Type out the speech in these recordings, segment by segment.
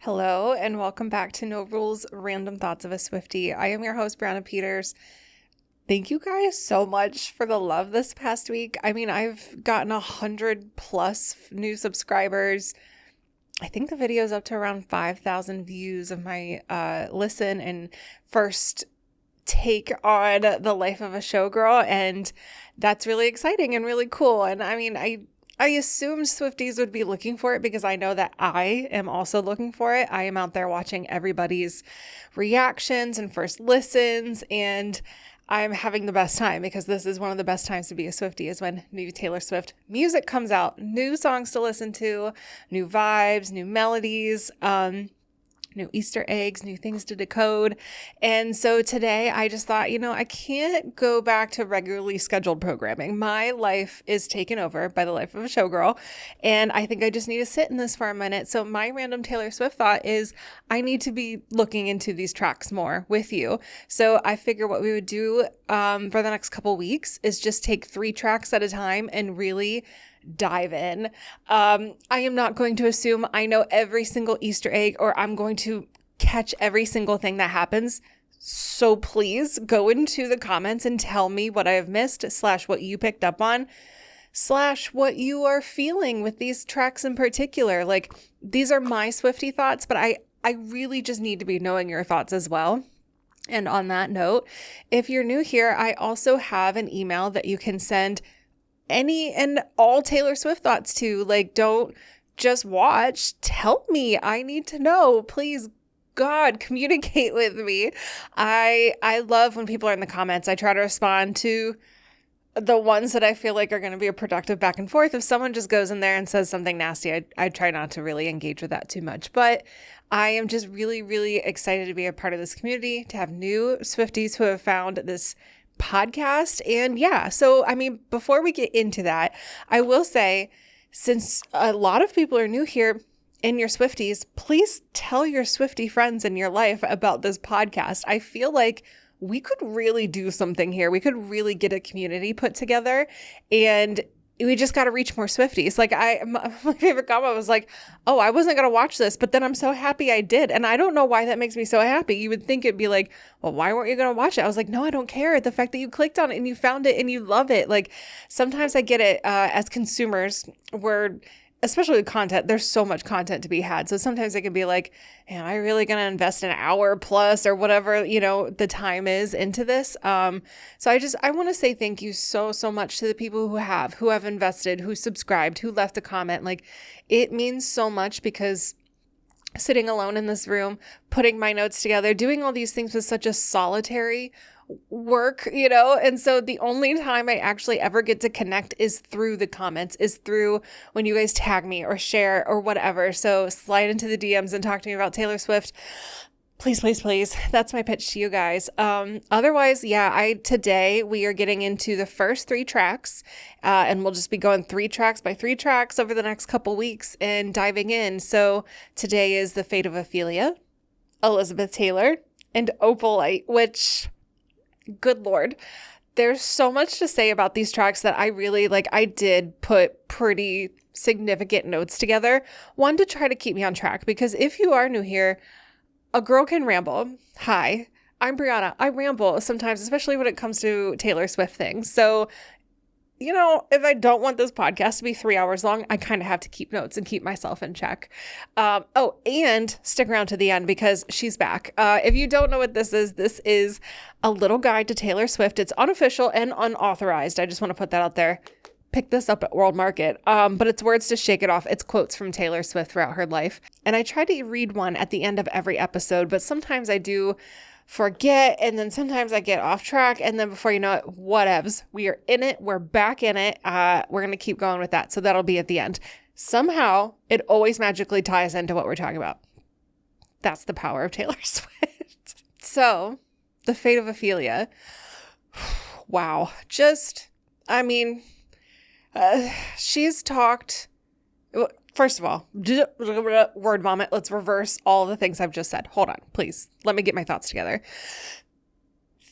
Hello, and welcome back to No Rules Random Thoughts of a Swiftie. I am your host, Brianna Peters. Thank you guys so much for the love this past week. I mean, I've gotten 100+ new subscribers. I think the video is up to around 5,000 views of my listen and first take on the life of a showgirl, and that's really exciting and really cool. And I mean, I assumed Swifties would be looking for it because I know that I am also looking for it. I am out there watching everybody's reactions and first listens, and I'm having the best time because this is one of the best times to be a Swiftie, is when new Taylor Swift music comes out, new songs to listen to, new vibes, new melodies, new Easter eggs, new things to decode. And so today I just thought, I can't go back to regularly scheduled programming. My life is taken over by the life of a showgirl, and I think I just need to sit in this for a minute. So my random Taylor Swift thought is I need to be looking into these tracks more with you. So I figure what we would do for the next couple weeks is just take 3 tracks at a time and really dive in. I am not going to assume I know every single Easter egg or I'm going to catch every single thing that happens. So please go into the comments and tell me what I have missed, / what you picked up on, / what you are feeling with these tracks in particular. Like, these are my Swiftie thoughts, but I really just need to be knowing your thoughts as well. And on that note, if you're new here, I also have an email that you can send any and all Taylor Swift thoughts to. Like, don't just watch. Tell me. I need to know. Please, God, communicate with me. I love when people are in the comments. I try to respond to the ones that I feel like are going to be a productive back and forth. If someone just goes in there and says something nasty, I try not to really engage with that too much. But I am just really, really excited to be a part of this community, to have new Swifties who have found this podcast. And yeah, so I mean, before we get into that, I will say, since a lot of people are new here and you're Swifties, please tell your Swiftie friends in your life about this podcast. I feel like we could really do something here. We could really get a community put together, and we just got to reach more Swifties. Like, my favorite comment was like, oh, I wasn't going to watch this, but then I'm so happy I did. And I don't know why that makes me so happy. You would think it'd be like, well, why weren't you going to watch it? I was like, no, I don't care. The fact that you clicked on it and you found it and you love it. Like, sometimes I get it as consumers, especially with content, there's so much content to be had. So sometimes it can be like, am I really going to invest an hour plus or whatever, the time is into this? So I want to say thank you so much to the people who have invested, who subscribed, who left a comment. Like, it means so much, because sitting alone in this room, putting my notes together, doing all these things was such a solitary work, and so the only time I actually ever get to connect is through the comments, is through when you guys tag me or share or whatever. So slide into the DMs and talk to me about Taylor Swift. Please, please, please. That's my pitch to you guys. Otherwise, yeah, today we are getting into the first 3 tracks, and we'll just be going 3 tracks by 3 tracks over the next couple weeks and diving in. So today is The Fate of Ophelia, Elizabeth Taylor, and Opalite, which, good Lord, there's so much to say about these tracks that I really like. I did put pretty significant notes together. One, to try to keep me on track, because if you are new here, a girl can ramble. Hi, I'm Brianna. I ramble sometimes, especially when it comes to Taylor Swift things. So, if I don't want this podcast to be 3 hours long, I kind of have to keep notes and keep myself in check. And stick around to the end, because she's back. If you don't know what this is a little guide to Taylor Swift. It's unofficial and unauthorized. I just want to put that out there. Pick this up at World Market. But it's words to shake it off. It's quotes from Taylor Swift throughout her life. And I try to read one at the end of every episode, but sometimes I do forget, and then sometimes I get off track, and then before you know it, whatevs. We are in it. We're back in it. We're going to keep going with that. So that'll be at the end. Somehow it always magically ties into what we're talking about. That's the power of Taylor Swift. So, The Fate of Ophelia. Wow. She's talked. First of all, word vomit. Let's reverse all the things I've just said. Hold on, please. Let me get my thoughts together.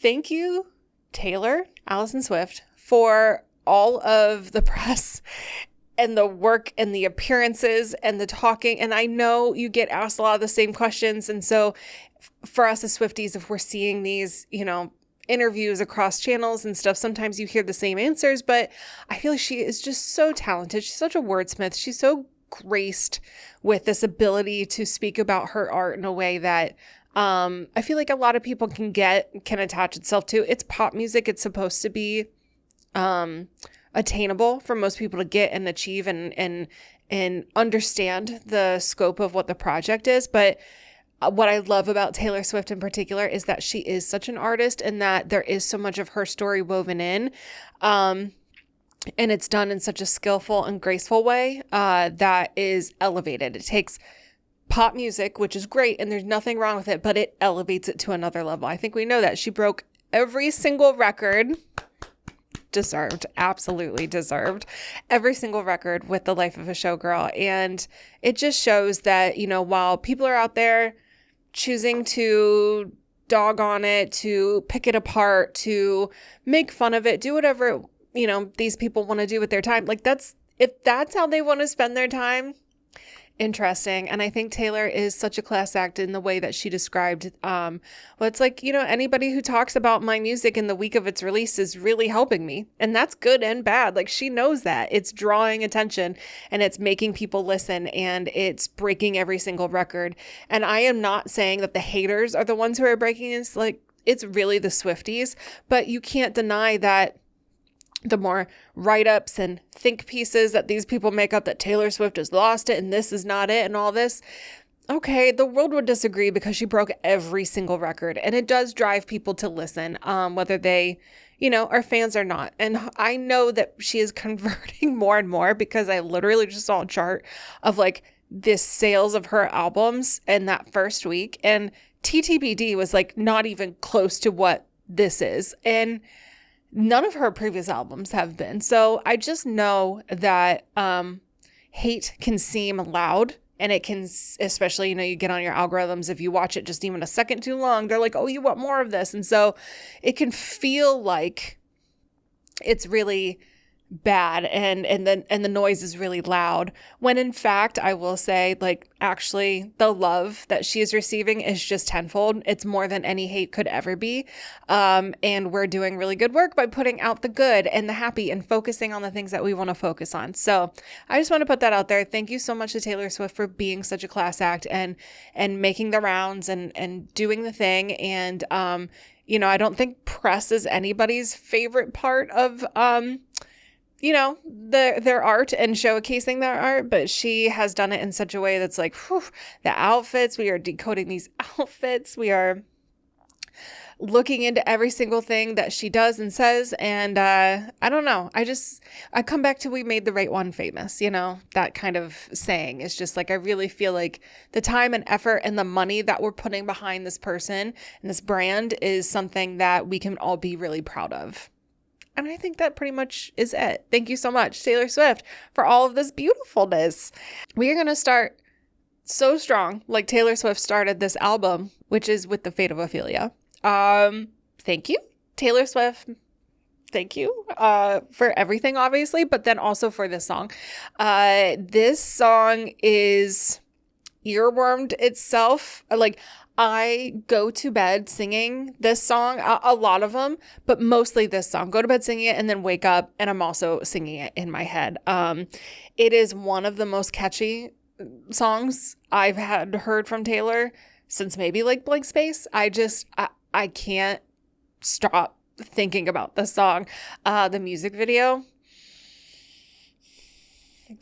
Thank you, Taylor, Allison Swift, for all of the press and the work and the appearances and the talking. And I know you get asked a lot of the same questions. And so for us as Swifties, if we're seeing these, interviews across channels and stuff, sometimes you hear the same answers, but I feel like she is just so talented. She's such a wordsmith. She's so graced with this ability to speak about her art in a way that I feel like a lot of people can attach itself to. It's pop music. It's supposed to be attainable for most people to get and achieve and understand the scope of what the project is. But what I love about Taylor Swift in particular is that she is such an artist and that there is so much of her story woven in. And it's done in such a skillful and graceful way that is elevated. It takes pop music, which is great, and there's nothing wrong with it, but it elevates it to another level. I think we know that. She broke every single record. Deserved, absolutely deserved, every single record with The Life of a Showgirl. And it just shows that, while people are out there choosing to dog on it, to pick it apart, to make fun of it, do whatever, these people want to do with their time. Like if that's how they want to spend their time, interesting. And I think Taylor is such a class act in the way that she described, it's like, anybody who talks about my music in the week of its release is really helping me. And that's good and bad. Like, she knows that it's drawing attention and it's making people listen and it's breaking every single record. And I am not saying that the haters are the ones who are breaking this. Like, it's really the Swifties, but you can't deny that the more write-ups and think pieces that these people make up that Taylor Swift has lost it and this is not it and all this. Okay, the world would disagree because she broke every single record, and it does drive people to listen, whether they, are fans or not. And I know that she is converting more and more because I literally just saw a chart of like the sales of her albums in that first week, and TTBD was like not even close to what this is. And none of her previous albums have been. So I just know that hate can seem loud, and it can, especially, you get on your algorithms, if you watch it just even a second too long, they're like, oh, you want more of this. And so it can feel like it's really bad and the noise is really loud, when in fact I will say, like, actually the love that she is receiving is just tenfold. It's more than any hate could ever be, and we're doing really good work by putting out the good and the happy and focusing on the things that we want to focus on. So I just want to put that out there. Thank you so much to Taylor Swift for being such a class act and making the rounds and doing the thing. And I don't think press is anybody's favorite part of their art and showcasing their art, but she has done it in such a way that's like, whew, the outfits, we are decoding these outfits. We are looking into every single thing that she does and says. And I don't know. I come back to, we made the right one famous, that kind of saying. Is just like, I really feel like the time and effort and the money that we're putting behind this person and this brand is something that we can all be really proud of. And I think that pretty much is it. Thank you so much, Taylor Swift, for all of this beautifulness. We are going to start so strong, like Taylor Swift started this album, which is with The Fate of Ophelia. Thank you, Taylor Swift. Thank you for everything, obviously, but then also for this song. This song is earwormed itself. Like, I go to bed singing this song, a lot of them, but mostly this song. Go to bed singing it and then wake up and I'm also singing it in my head. It is one of the most catchy songs I've heard from Taylor since maybe like Blank Space. I can't stop thinking about this song. The music video,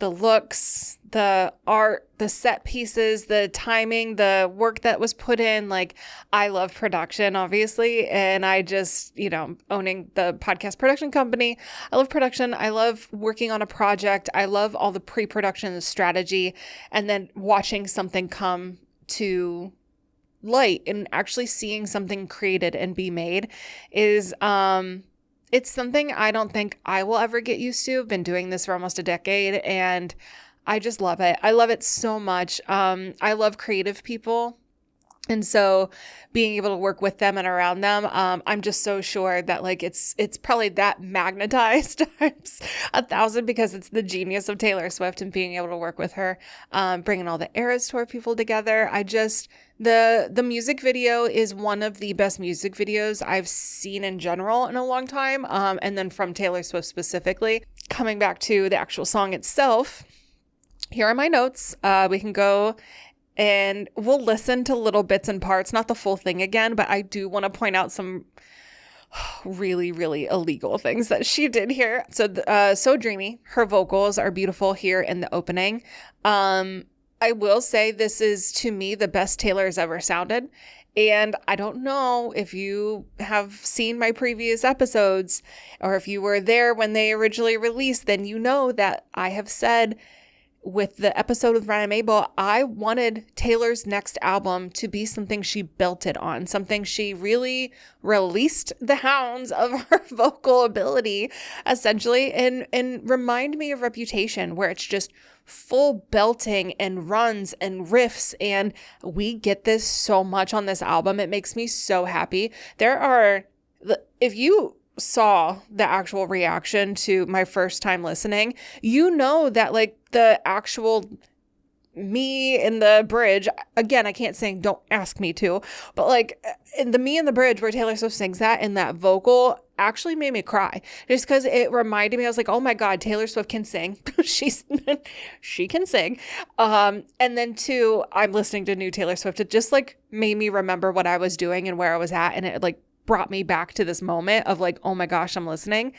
the looks, the art, the set pieces, the timing, the work that was put in. Like, I love production, obviously. And I just, owning the podcast production company, I love production. I love working on a project. I love all the pre-production, the strategy, and then watching something come to light and actually seeing something created and be made is, it's something I don't think I will ever get used to. I've been doing this for almost a decade and I just love it. I love it so much. I love creative people And so being able to work with them and around them, I'm just so sure that like it's probably that magnetized times 1,000 because it's the genius of Taylor Swift and being able to work with her, bringing all the Eras Tour people together. The music video is one of the best music videos I've seen in general in a long time. And then from Taylor Swift specifically. Coming back to the actual song itself, here are my notes. We can go and we'll listen to little bits and parts, not the full thing again, but I do want to point out some really, really illegal things that she did here. So, So Dreamy, her vocals are beautiful here in the opening. I will say this is, to me, the best Taylor has ever sounded. And I don't know if you have seen my previous episodes or if you were there when they originally released, then you know that I have said with the episode with Ryan Mabel, I wanted Taylor's next album to be something she built it on, something she really released the hounds of her vocal ability, essentially, and remind me of Reputation, where it's just full belting and runs and riffs, and we get this so much on this album. It makes me so happy. If you saw the actual reaction to my first time listening, you know that like the actual me in the bridge, again, I can't sing, don't ask me to, but like in the me in the bridge where Taylor Swift sings that and that vocal actually made me cry just because it reminded me, I was like, oh my God, Taylor Swift can sing. She can sing. And then two, I'm listening to new Taylor Swift. It just like made me remember what I was doing and where I was at. And it like brought me back to this moment of like, oh my gosh, I'm listening.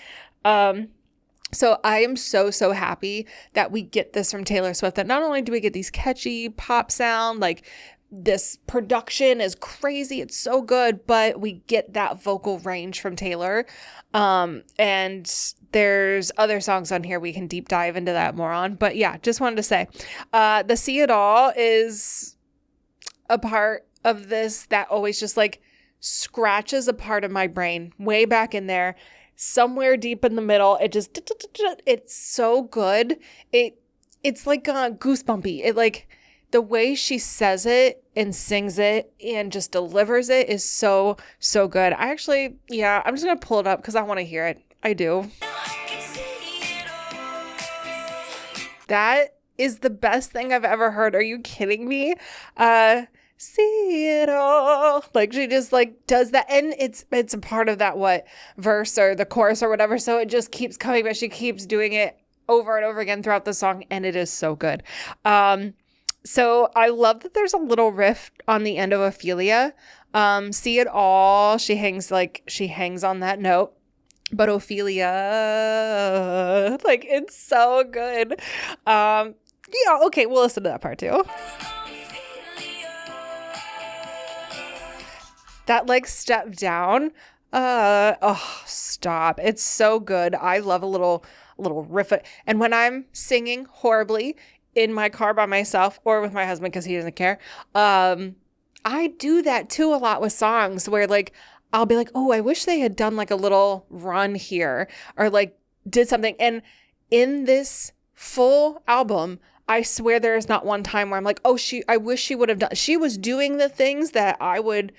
So I am so, so happy that we get this from Taylor Swift, that not only do we get these catchy pop sound, like this production is crazy, it's so good, but we get that vocal range from Taylor. And there's other songs on here we can deep dive into that more on. But yeah, just wanted to say, the See It All is a part of this that always just like scratches a part of my brain way back in there, somewhere deep in the middle. It's so good. It's like goosebumpy. It like the way she says it and sings it and just delivers it is so, so good. I'm just going to pull it up because I want to hear it. I do. That is the best thing I've ever heard. Are you kidding me? See it all. Like she just like does that, and it's a part of that verse or the chorus or whatever, so it just keeps coming, but she keeps doing it over and over again throughout the song, and it is so good. So I love that there's a little riff on the end of Ophelia. See It All, she hangs on that note, but Ophelia, like it's so good. Okay, we'll listen to that part too. That like step down, stop. It's so good. I love a little riff. And when I'm singing horribly in my car by myself or with my husband because he doesn't care, I do that too a lot with songs where like I'll be like, oh, I wish they had done like a little run here or like did something. And in this full album, I swear there is not one time where I'm like, oh, I wish she would have done. She was doing the things that I would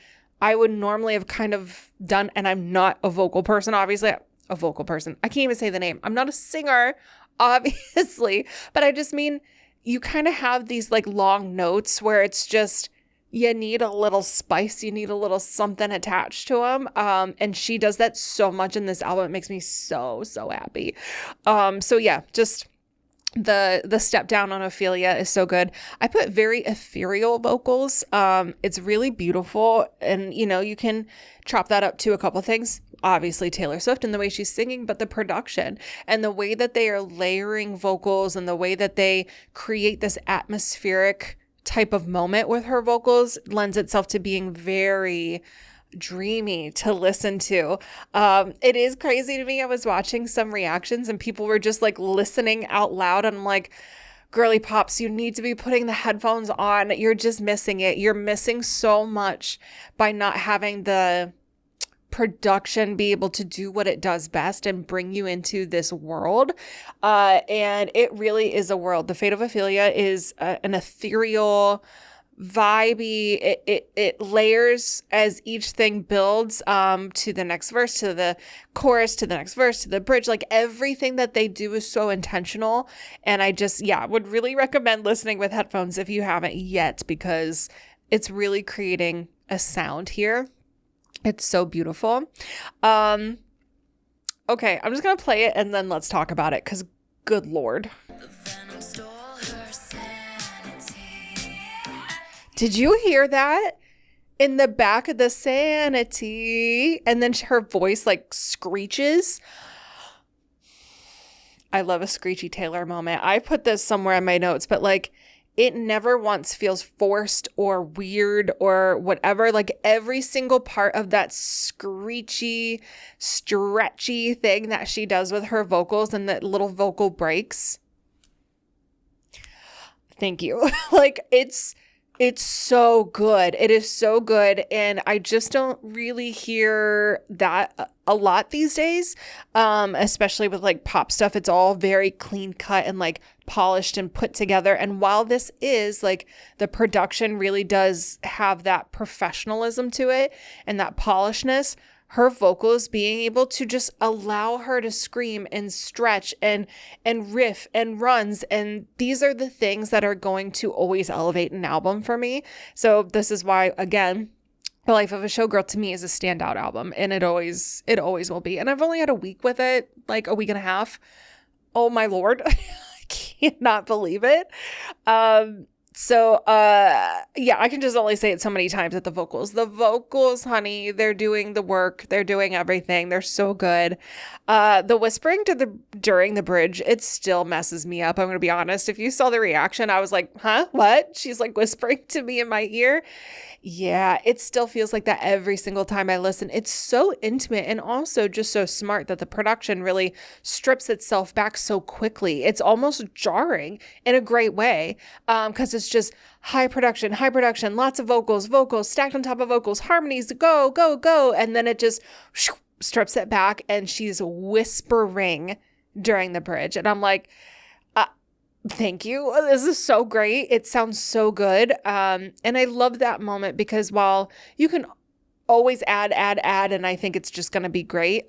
normally have kind of done. And I'm not a vocal person, obviously. A vocal person. I can't even say the name. I'm not a singer, obviously. But I just mean you kind of have these like long notes where it's just, you need a little spice. You need a little something attached to them. And she does that so much in this album. It makes me so, so happy. So yeah, just the step down on Ophelia is so good. I put very ethereal vocals. It's really beautiful. And, you can chop that up to a couple things. Obviously Taylor Swift and the way she's singing, but the production and the way that they are layering vocals and the way that they create this atmospheric type of moment with her vocals lends itself to being very dreamy to listen to. It is crazy to me. I was watching some reactions and people were just like listening out loud. And I'm like, girly pops, you need to be putting the headphones on. You're just missing it. You're missing so much by not having the production be able to do what it does best and bring you into this world. And it really is a world. The Fate of Ophelia is an ethereal vibey. It layers as each thing builds to the next verse, to the chorus, to the next verse, to the bridge. Like everything that they do is so intentional. And I just, would really recommend listening with headphones if you haven't yet, because it's really creating a sound here. It's so beautiful. Okay, I'm just gonna play it and then let's talk about it, because good Lord. Did you hear that? In the back of the sanity. And then her voice like screeches. I love a screechy Taylor moment. I put this somewhere in my notes, but like it never once feels forced or weird or whatever. Like every single part of that screechy, stretchy thing that she does with her vocals and the little vocal breaks. Thank you. Like it's so good. It is so good. And I just don't really hear that a lot these days. Especially with like pop stuff. It's all very clean cut and like polished and put together. And while this is like the production really does have that professionalism to it and that polishedness, her vocals being able to just allow her to scream and stretch and riff and runs. And these are the things that are going to always elevate an album for me. So this is why, again, The Life of a Showgirl to me is a standout album, and it always will be. And I've only had a week with it, like a week and a half. Oh my Lord. I cannot believe it. I can just only say it so many times that the vocals, honey, they're doing the work. They're doing everything. They're so good. The whispering during the bridge, it still messes me up. I'm going to be honest. If you saw the reaction, I was like, huh, what? She's like whispering to me in my ear. Yeah, it still feels like that every single time I listen. It's so intimate and also just so smart that the production really strips itself back so quickly. It's almost jarring in a great way, because it's just high production, lots of vocals stacked on top of vocals, harmonies, go, go, go. And then it just strips it back and she's whispering during the bridge. And I'm like, thank you. This is so great. It sounds so good. And I love that moment because while you can always add, and I think it's just going to be great.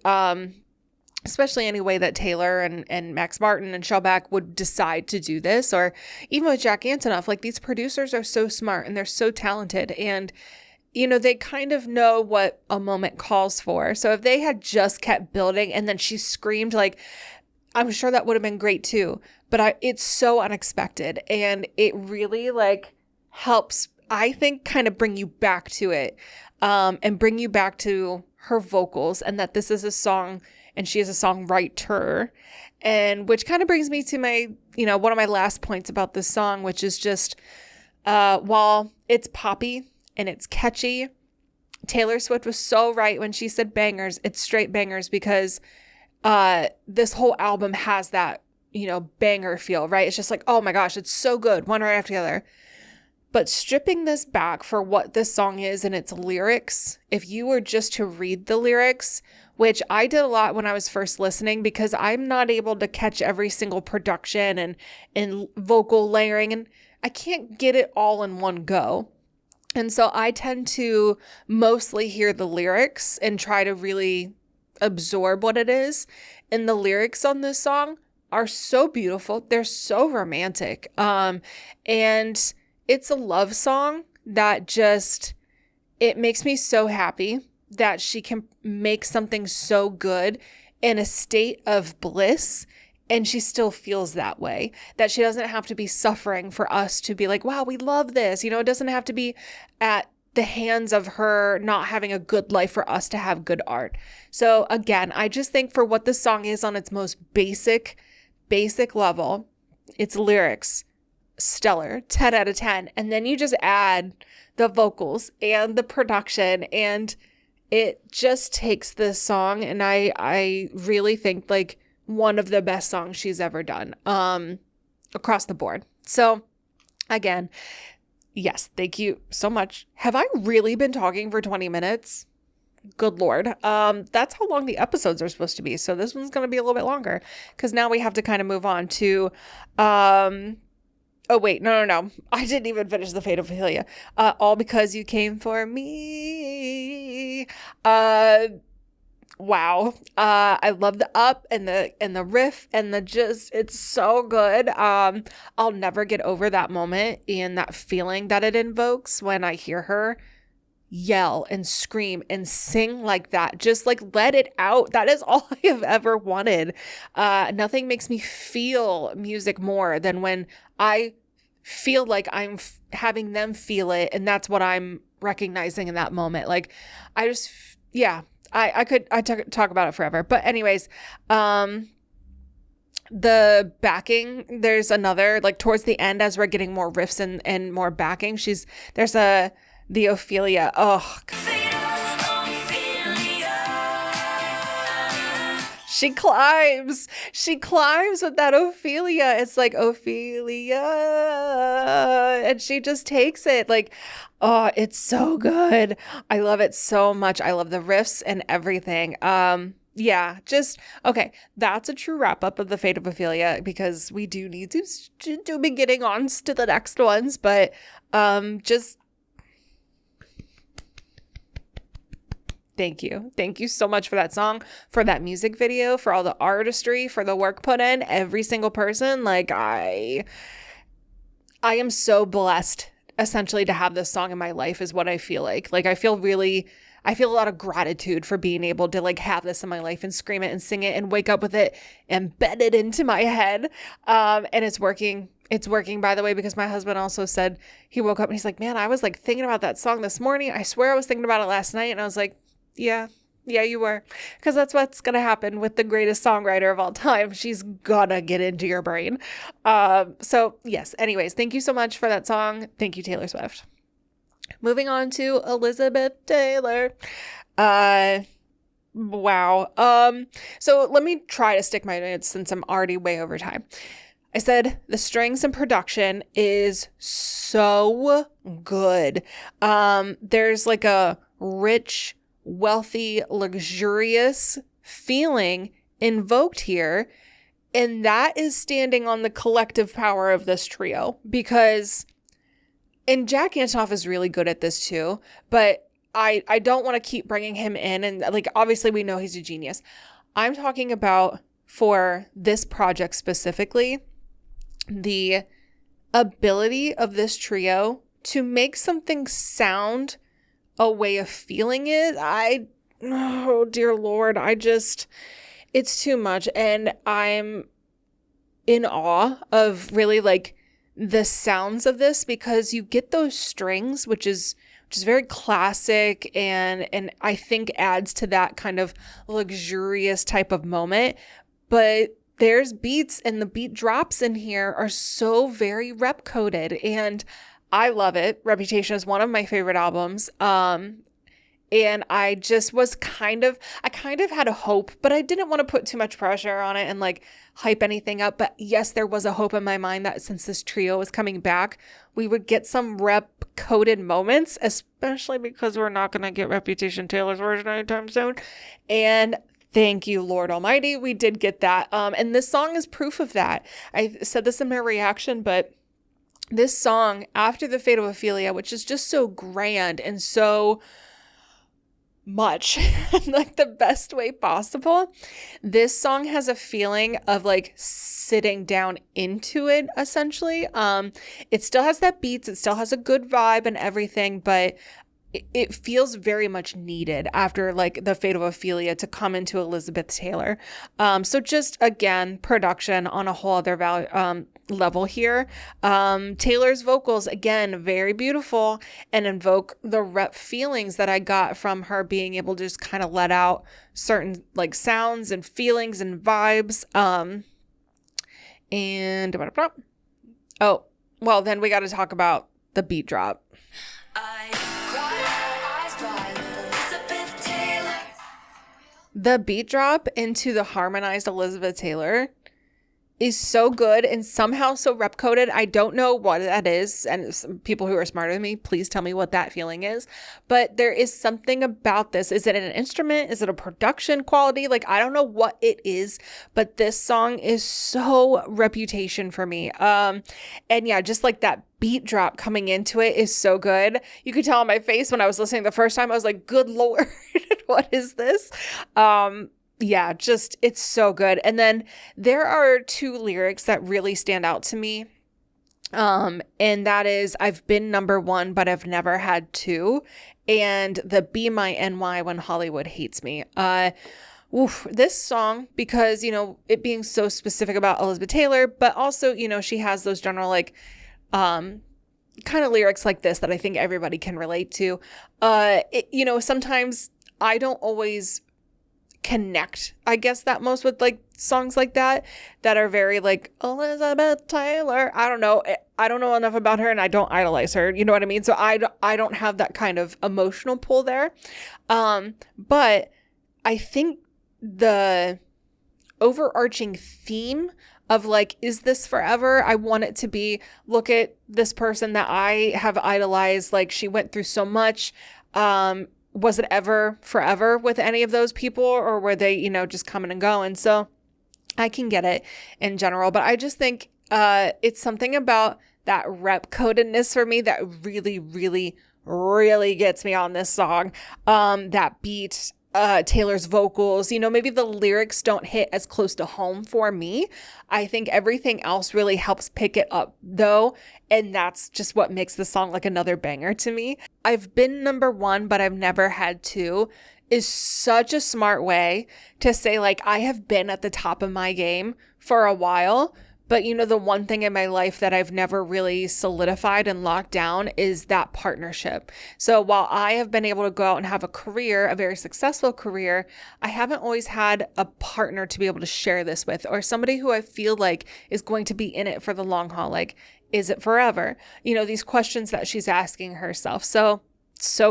Especially any way that Taylor and Max Martin and Shellback would decide to do this, or even with Jack Antonoff, like these producers are so smart and they're so talented, and they kind of know what a moment calls for. So if they had just kept building and then she screamed, like, I'm sure that would have been great too. But it's so unexpected, and it really like helps, I think, kind of bring you back to it, and bring you back to her vocals, and that this is a song and she is a songwriter. And which kind of brings me to my, one of my last points about this song, which is just, while it's poppy and it's catchy, Taylor Swift was so right when she said bangers. It's straight bangers, because this whole album has that, banger feel, right? It's just like, oh my gosh, it's so good, one right after the other. But stripping this back for what this song is and its lyrics, if you were just to read the lyrics, which I did a lot when I was first listening, because I'm not able to catch every single production and vocal layering, and I can't get it all in one go. And so I tend to mostly hear the lyrics and try to really absorb what it is. And the lyrics on this song are so beautiful. They're so romantic. And it's a love song that just, it makes me so happy that she can make something so good in a state of bliss, and she still feels that way, that she doesn't have to be suffering for us to be like, wow, we love this. It doesn't have to be at the hands of her not having a good life for us to have good art. So again, I just think for what the song is on its most basic level, its lyrics, stellar, 10 out of 10. And then you just add the vocals and the production, and it just takes this song, and I really think like one of the best songs she's ever done, across the board. So again, yes, thank you so much. Have I really been talking for 20 minutes? Good Lord. That's how long the episodes are supposed to be. So this one's going to be a little bit longer, because now we have to kind of move on to, Oh, wait, no. I didn't even finish the Fate of Ophelia. All because you came for me. Wow. I love the up and the riff and the just, it's so good. I'll never get over that moment and that feeling that it invokes when I hear her yell and scream and sing like that. Just like let it out. That is all I have ever wanted. Nothing makes me feel music more than when I feel like I'm having them feel it, and that's what I'm recognizing in that moment. Like I just, yeah, I could talk about it forever. But anyways, the backing, there's another, like towards the end as we're getting more riffs and more backing, there's the Ophelia. Oh, she climbs with that Ophelia. It's like Ophelia, and she just takes it like, oh, it's so good. I love it so much. I love the riffs and everything. Yeah, just okay. That's a true wrap up of the Fate of Ophelia, because we do need to be getting on to the next ones, but just thank you. Thank you so much for that song, for that music video, for all the artistry, for the work put in, every single person. Like I am so blessed essentially to have this song in my life is what I feel like. Like I feel a lot of gratitude for being able to like have this in my life and scream it and sing it and wake up with it embedded into my head. And it's working. It's working, by the way, because my husband also said he woke up and he's like, man, I was like thinking about that song this morning. I swear I was thinking about it last night. And I was like, yeah, you were. Because that's what's going to happen with the greatest songwriter of all time. She's gonna get into your brain. So yes, anyways, thank you so much for that song. Thank you, Taylor Swift. Moving on to Elizabeth Taylor. Wow. So let me try to stick my notes since I'm already way over time. I said the strings and production is so good. There's like a rich, wealthy, luxurious feeling invoked here. And that is standing on the collective power of this trio, because, and Jack Antonoff is really good at this too, but I don't want to keep bringing him in. And like, obviously we know he's a genius. I'm talking about, for this project specifically, the ability of this trio to make something sound a way of feeling it. Oh dear Lord, it's too much. And I'm in awe of really like the sounds of this, because you get those strings, which is very classic and I think adds to that kind of luxurious type of moment. But there's beats, and the beat drops in here are so very rep coded, and I love it. Reputation is one of my favorite albums. And I just was I kind of had a hope, but I didn't want to put too much pressure on it and like hype anything up. But yes, there was a hope in my mind that since this trio was coming back, we would get some rep coded moments, especially because we're not going to get Reputation Taylor's version anytime soon. And thank you, Lord Almighty, we did get that. And this song is proof of that. I said this in my reaction, but this song, after the Fate of Ophelia, which is just so grand and so much like the best way possible, this song has a feeling of like sitting down into it, essentially. It still has that beats, it still has a good vibe and everything, but it feels very much needed after like the Fate of Ophelia to come into Elizabeth Taylor. So just again, production on a whole other level here. Taylor's vocals, again, very beautiful and invoke the rep feelings that I got from her being able to just kind of let out certain like sounds and feelings and vibes. Oh, well, then we got to talk about the beat drop. The beat drop into the harmonized Elizabeth Taylor is so good and somehow so rep coded. I don't know what that is. And some people who are smarter than me, please tell me what that feeling is. But there is something about this. Is it an instrument? Is it a production quality? Like, I don't know what it is, but this song is so reputation for me. And yeah, just like that beat drop coming into it is so good. You could tell on my face when I was listening the first time, I was like, good Lord, what is this? Yeah, just, it's so good. And then there are two lyrics that really stand out to me. And that is, I've been number one, but I've never had two. And the Be My NY When Hollywood Hates Me. This song, because, you know, it being so specific about Elizabeth Taylor, but also, you know, she has those general, like, kind of lyrics like this that I think everybody can relate to. You know, sometimes I don't always connect, I guess, that most with like songs like that are very like Elizabeth Taylor. I don't know enough about her and I don't idolize her. You know what I mean? So I don't have that kind of emotional pull there. But I think the overarching theme of like, is this forever? I want it to be, look at this person that I have idolized. Like, she went through so much. Was it ever forever with any of those people, or were they, you know, just coming and going? So I can get it in general, but I just think it's something about that rep codedness for me that really, really, really gets me on this song. That beat, Taylor's vocals, you know, maybe the lyrics don't hit as close to home for me. I think everything else really helps pick it up though. And that's just what makes the song like another banger to me. I've been number one, but I've never had two is such a smart way to say, like, I have been at the top of my game for a while. But, you know, the one thing in my life that I've never really solidified and locked down is that partnership. So while I have been able to go out and have a career, a very successful career, I haven't always had a partner to be able to share this with, or somebody who I feel like is going to be in it for the long haul. Like, is it forever? You know, these questions that she's asking herself. So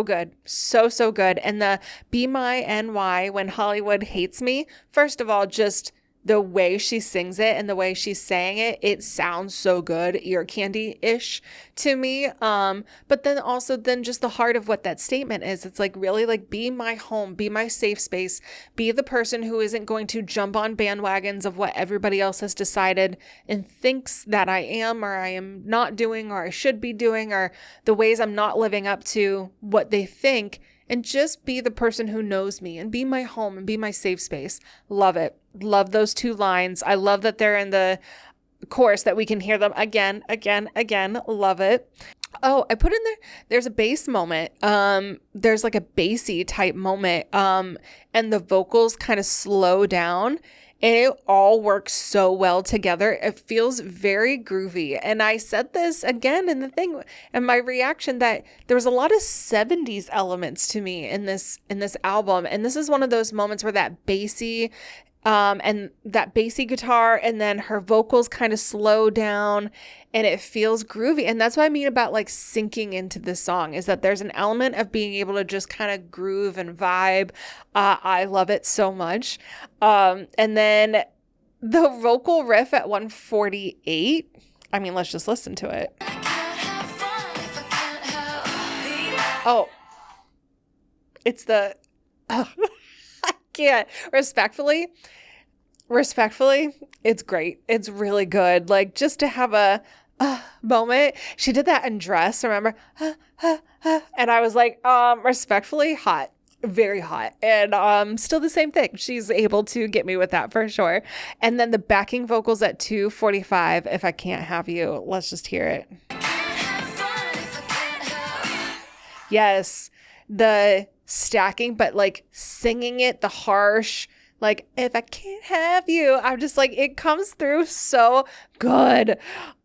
good. So good. And the Be My NY When Hollywood Hates Me, first of all, just the way she sings it and the way she's saying it, it sounds so good, ear candy-ish to me. But then also then just the heart of what that statement is. It's like, really, like, be my home, be my safe space, be the person who isn't going to jump on bandwagons of what everybody else has decided and thinks that I am, or I am not doing, or I should be doing, or the ways I'm not living up to what they think. And just be the person who knows me and be my home and be my safe space. Love it. Love those two lines. I love that they're in the chorus, that we can hear them again. Love it. Oh, I put in there's a bass moment. There's like a bassy type moment. And the vocals kind of slow down. And it all works so well together. It feels very groovy. And I said this again in the thing and my reaction, that there was a lot of 70s elements to me in this album. And this is one of those moments where that bassy and that bassy guitar and then her vocals kind of slow down and it feels groovy. And that's what I mean about like sinking into this song, is that there's an element of being able to just kind of groove and vibe. I love it so much. And then the vocal riff at 148, I mean, let's just listen to it. Oh, it's the, oh, I can't. Respectfully, it's great. It's really good. Like, just to have a moment. She did that in Dress, remember? And I was like, respectfully, hot. Very hot. And still the same thing. She's able to get me with that for sure. And then the backing vocals at 2:45, If I Can't Have You. Let's just hear it. Yes. The stacking, but like singing it, the harsh, like, if I can't have you, I'm just like, it comes through so good.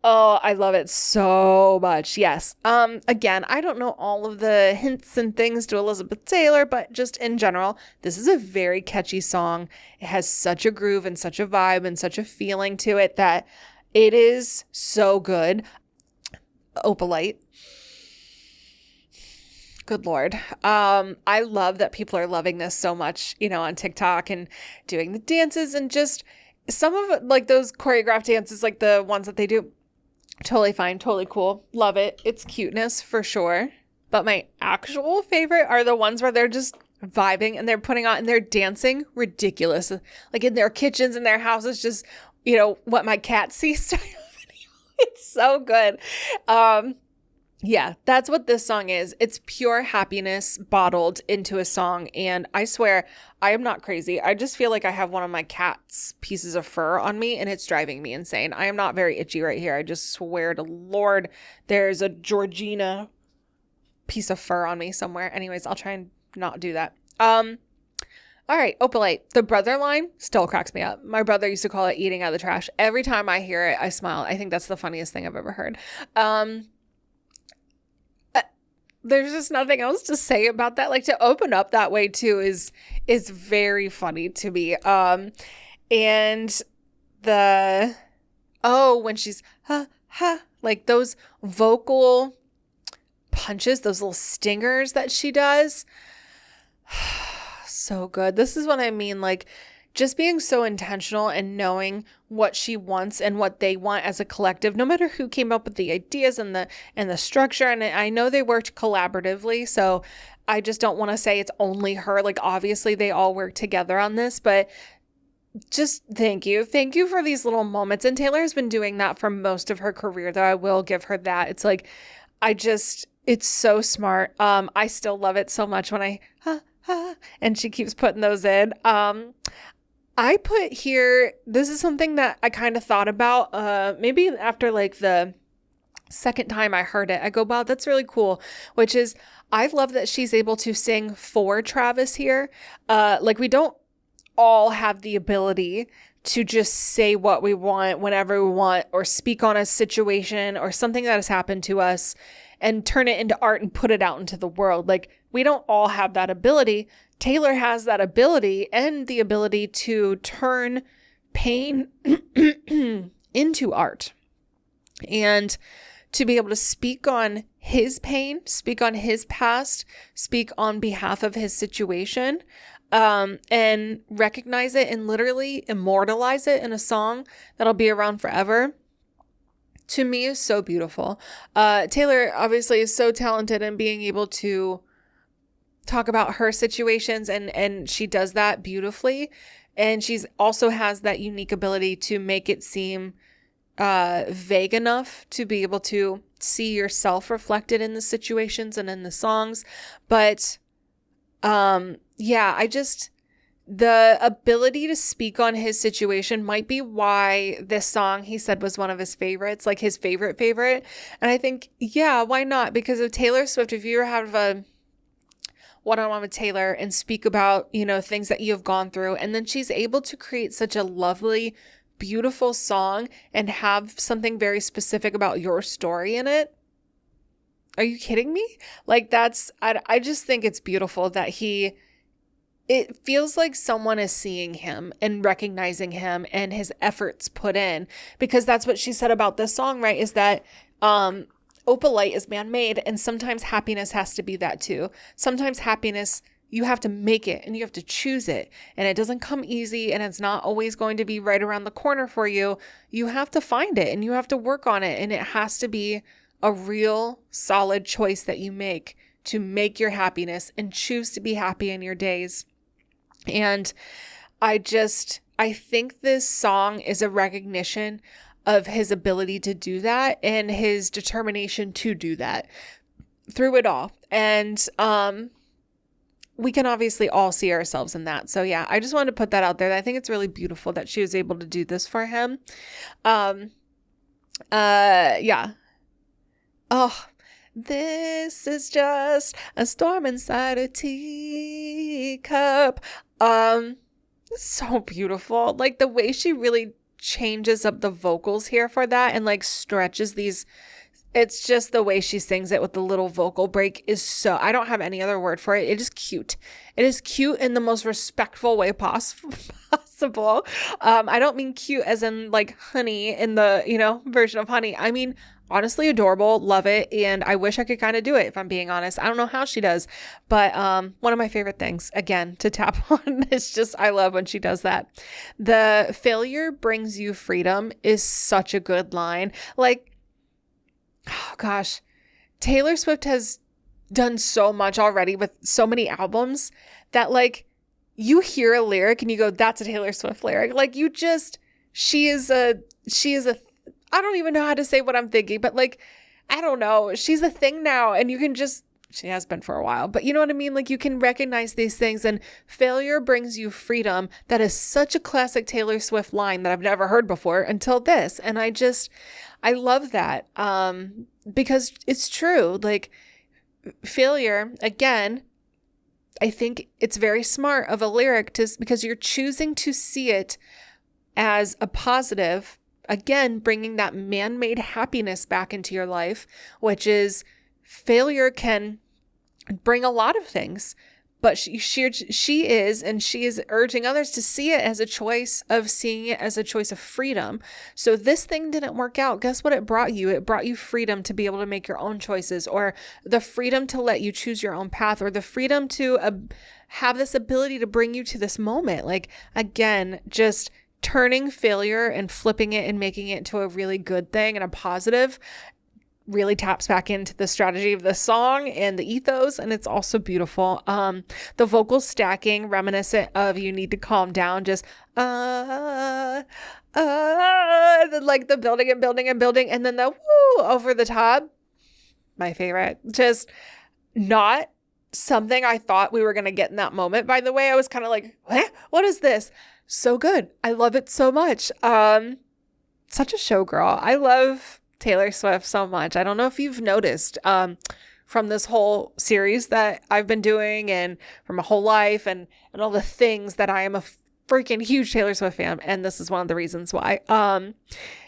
Oh, I love it so much. Yes. Again, I don't know all of the hints and things to Elizabeth Taylor, but just in general, this is a very catchy song. It has such a groove and such a vibe and such a feeling to it that it is so good. Opalite. Good Lord. I love that people are loving this so much, you know, on TikTok and doing the dances and just some of like those choreographed dances, like the ones that they do, totally fine, totally cool. Love it. It's cuteness for sure. But my actual favorite are the ones where they're just vibing and they're putting on and they're dancing ridiculous. Like in their kitchens and their houses, just, what my cat sees style video. It's so good. Yeah, that's what this song is. It's pure happiness bottled into a song. And I swear, I am not crazy. I just feel like I have one of my cat's pieces of fur on me and it's driving me insane. I am not very itchy right here. I just swear to Lord, there's a Georgina piece of fur on me somewhere. Anyways, I'll try and not do that. All right, Opalite. The brother line still cracks me up. My brother used to call it eating out of the trash. Every time I hear it, I smile. I think that's the funniest thing I've ever heard. There's just nothing else to say about that. Like, to open up that way too is very funny to me. And when she's ha ha, like those vocal punches, those little stingers that she does, so good. This is what I mean, like just being so intentional and knowing what she wants and what they want as a collective, no matter who came up with the ideas and the structure. And I know they worked collaboratively, so I just don't want to say it's only her. Like, obviously they all work together on this, but just thank you. Thank you for these little moments. And Taylor has been doing that for most of her career, though. I will give her that. It's like, it's so smart. I still love it so much when and she keeps putting those in. I put here, this is something that I kind of thought about, maybe after like the second time I heard it, I go, wow, that's really cool. Which is, I love that she's able to sing for Travis here. Like, we don't all have the ability to just say what we want whenever we want, or speak on a situation or something that has happened to us and turn it into art and put it out into the world. Like, we don't all have that ability. Taylor has that ability and the ability to turn pain into art and to be able to speak on his pain, speak on his past, speak on behalf of his situation, and recognize it and literally immortalize it in a song that'll be around forever. To me, is so beautiful. Taylor obviously is so talented in being able to talk about her situations, and she does that beautifully. And she's also has that unique ability to make it seem vague enough to be able to see yourself reflected in the situations and in the songs. But the ability to speak on his situation might be why this song, he said, was one of his favorites, like his favorite. And I think, yeah, why not? Because of Taylor Swift, if you ever have a one-on-one with Taylor and speak about, things that you have gone through, and then she's able to create such a lovely, beautiful song and have something very specific about your story in it. Are you kidding me? Like, I just think it's beautiful that it feels like someone is seeing him and recognizing him and his efforts put in, because that's what she said about this song, right? Is that, Opalite is man-made, and sometimes happiness has to be that too. Sometimes happiness, you have to make it and you have to choose it, and it doesn't come easy, and it's not always going to be right around the corner for you. You have to find it and you have to work on it, and it has to be a real solid choice that you make to make your happiness and choose to be happy in your days. And I think this song is a recognition of his ability to do that and his determination to do that through it all. And we can obviously all see ourselves in that. So yeah, I just wanted to put that out there. I think it's really beautiful that she was able to do this for him. Yeah. Oh, this is just a storm inside a teacup. So beautiful. Like, the way she really changes up the vocals here for that and like stretches these, it's just the way she sings it with the little vocal break is so, I don't have any other word for it. It is cute. It is cute in the most respectful way possible. possible. I don't mean cute as in like honey in the, version of honey. I mean, honestly adorable, love it. And I wish I could kind of do it, if I'm being honest. I don't know how she does, but one of my favorite things, again, to tap on, is just, I love when she does that. The failure brings you freedom is such a good line. Like, oh gosh, Taylor Swift has done so much already with so many albums that like you hear a lyric and you go, that's a Taylor Swift lyric. Like she is a, I don't even know how to say what I'm thinking, but like, I don't know. She's a thing now and you can just, she has been for a while, but you know what I mean? Like you can recognize these things, and failure brings you freedom. That is such a classic Taylor Swift line that I've never heard before until this. And I love that because it's true. Like failure, again, I think it's very smart of a lyric because you're choosing to see it as a positive. Again, bringing that man-made happiness back into your life, which is failure can bring a lot of things, but she is urging others to see it as a choice of seeing it as a choice of freedom. So this thing didn't work out. Guess what it brought you? It brought you freedom to be able to make your own choices, or the freedom to let you choose your own path, or the freedom to have this ability to bring you to this moment. Like, again, just turning failure and flipping it and making it to a really good thing and a positive really taps back into the strategy of the song and the ethos, and it's also beautiful. The vocal stacking, reminiscent of "You Need to Calm Down," just like the building and building and building, and then the woo over the top. My favorite. Just not something I thought we were gonna get in that moment. By the way, I was kind of like, what is this? So good. I love it so much. Such a showgirl. I love Taylor Swift so much. I don't know if you've noticed from this whole series that I've been doing, and from my whole life and all the things, that I am a freaking huge Taylor Swift fan. And this is one of the reasons why.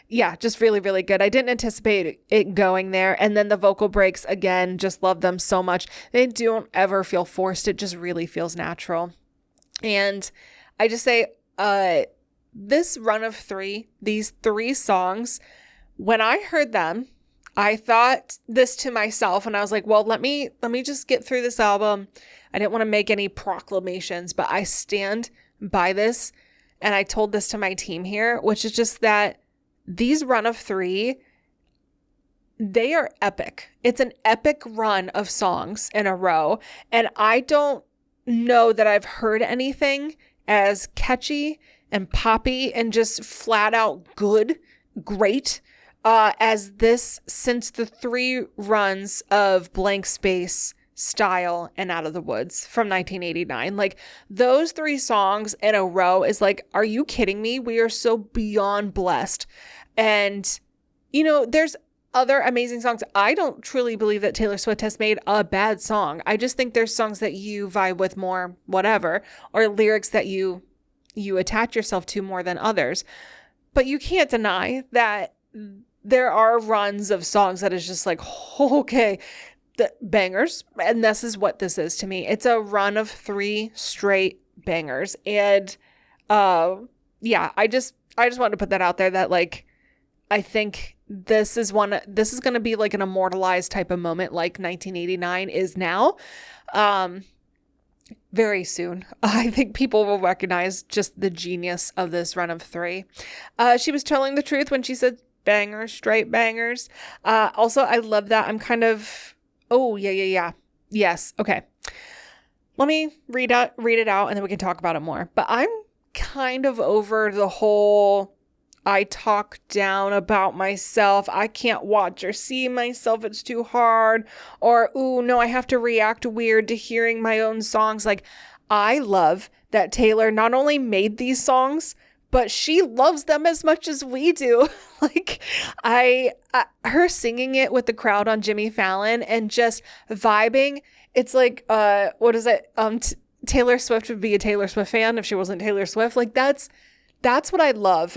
Yeah, just really, really good. I didn't anticipate it going there. And then the vocal breaks, again, just love them so much. They don't ever feel forced. It just really feels natural. And I just say, this run of these three songs, when I heard them, I thought this to myself, and I was like, well, let me just get through this album. I didn't want to make any proclamations, but I stand by this. And I told this to my team here, which is just that these run of three, they are epic. It's an epic run of songs in a row. And I don't know that I've heard anything as catchy and poppy and just flat out great as this since the three runs of Blank Space, Style, and Out of the Woods from 1989. Like, those three songs in a row is like, are you kidding me? We are so beyond blessed. And, there's other amazing songs. I don't truly believe that Taylor Swift has made a bad song. I just think there's songs that you vibe with more, whatever, or lyrics that you attach yourself to more than others. But you can't deny that there are runs of songs that is just like, okay, the bangers. And this is what this is to me. It's a run of three straight bangers. And yeah, I just wanted to put that out there, that like, I think this is going to be like an immortalized type of moment, like 1989 is now. Very soon. I think people will recognize just the genius of this run of three. She was telling the truth when she said bangers, straight bangers. Also, I love that. I'm kind of, yeah. Yes. Okay. Let me read it out and then we can talk about it more. But I'm kind of over the whole, I talk down about myself, I can't watch or see myself, it's too hard, or, ooh, no, I have to react weird to hearing my own songs. Like, I love that Taylor not only made these songs, but she loves them as much as we do. Like, her singing it with the crowd on Jimmy Fallon and just vibing. It's like, what is it? Taylor Swift would be a Taylor Swift fan if she wasn't Taylor Swift. Like, that's that's what I love,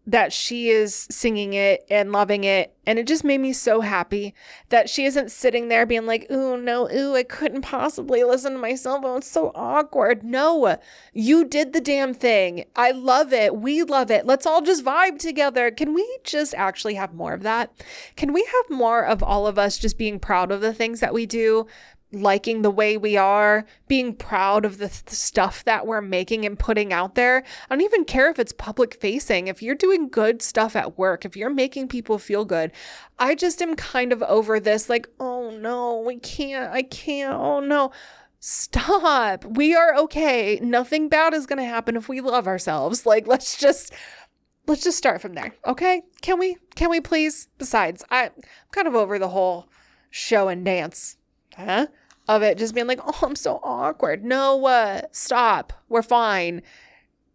that she is singing it and loving it. And it just made me so happy that she isn't sitting there being like, ooh, no, ooh, I couldn't possibly listen to my cell phone. It's so awkward. No, you did the damn thing. I love it. We love it. Let's all just vibe together. Can we just actually have more of that? Can we have more of all of us just being proud of the things that we do? Liking the way we are, being proud of the stuff that we're making and putting out there. I don't even care if it's public facing. If you're doing good stuff at work, if you're making people feel good, I just am kind of over this like, oh no, I can't, oh no. Stop. We are okay. Nothing bad is going to happen if we love ourselves. Like, let's just start from there. Okay. Can we please? Besides, I'm kind of over the whole show and dance. Of it just being like, oh, I'm so awkward. No, stop. We're fine.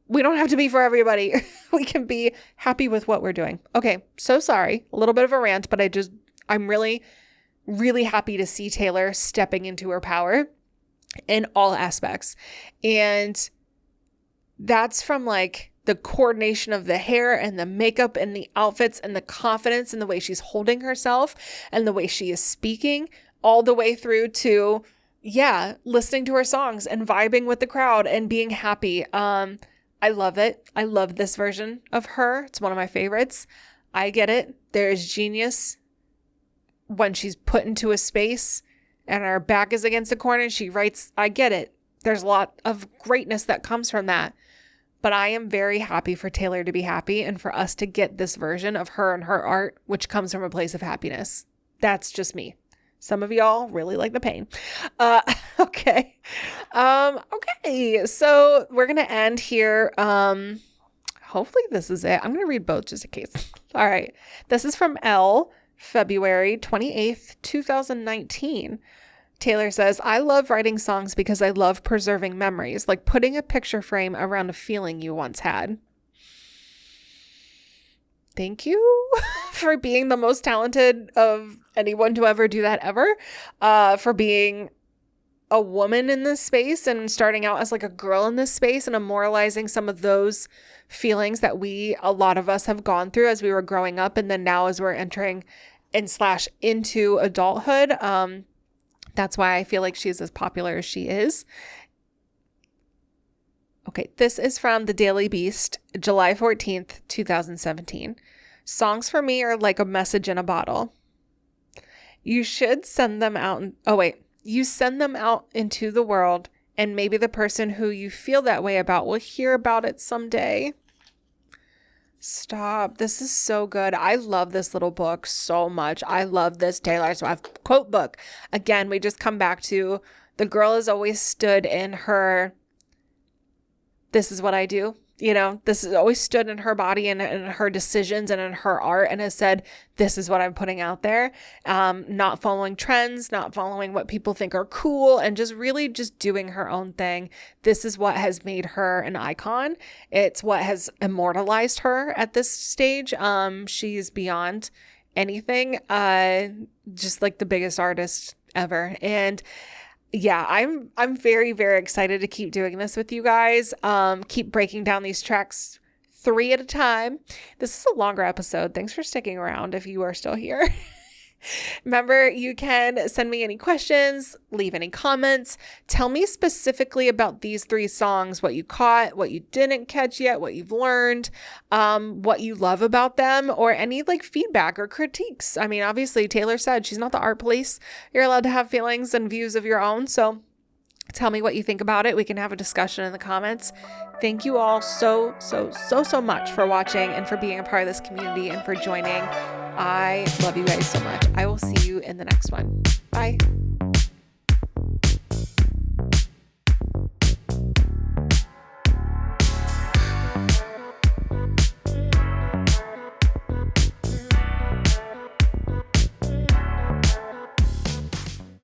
We don't have to be for everybody. We can be happy with what we're doing. Okay, so sorry. A little bit of a rant, but I'm really, really happy to see Taylor stepping into her power in all aspects. And that's from like the coordination of the hair and the makeup and the outfits and the confidence and the way she's holding herself and the way she is speaking, all the way through to, listening to her songs and vibing with the crowd and being happy. I love it. I love this version of her. It's one of my favorites. I get it. There is genius when she's put into a space and her back is against the corner and she writes. I get it. There's a lot of greatness that comes from that. But I am very happy for Taylor to be happy and for us to get this version of her and her art, which comes from a place of happiness. That's just me. Some of y'all really like the pain. Okay. Okay. So we're going to end here. Hopefully this is it. I'm going to read both just in case. All right. This is from Elle, February 28th, 2019. Taylor says, I love writing songs because I love preserving memories, like putting a picture frame around a feeling you once had. Thank you for being the most talented of anyone to ever do that ever, for being a woman in this space and starting out as like a girl in this space and immortalizing some of those feelings that a lot of us have gone through as we were growing up. And then now as we're entering into adulthood, that's why I feel like she's as popular as she is. Okay, this is from The Daily Beast, July 14th, 2017. Songs for me are like a message in a bottle. You should send them out. You send them out into the world, and maybe the person who you feel that way about will hear about it someday. Stop. This is so good. I love this little book so much. I love this Taylor Swift quote book. Again, we just come back to the girl has always stood in her, this is what I do. You know, this has always stood in her body and in her decisions and in her art and has said, this is what I'm putting out there. Not following trends, not following what people think are cool, and just really just doing her own thing. This is what has made her an icon. It's what has immortalized her at this stage. She's beyond anything, just like the biggest artist ever. And yeah, I'm very, very excited to keep doing this with you guys. Keep breaking down these tracks 3 at a time. This is a longer episode. Thanks for sticking around if you are still here. Remember, you can send me any questions, leave any comments. Tell me specifically about these 3 songs, what you caught, what you didn't catch yet, what you've learned, what you love about them, or any like feedback or critiques. I mean, obviously, Taylor said she's not the art police. You're allowed to have feelings and views of your own. So tell me what you think about it. We can have a discussion in the comments. Thank you all so much for watching and for being a part of this community and for joining. I love you guys so much. I will see you in the next one. Bye.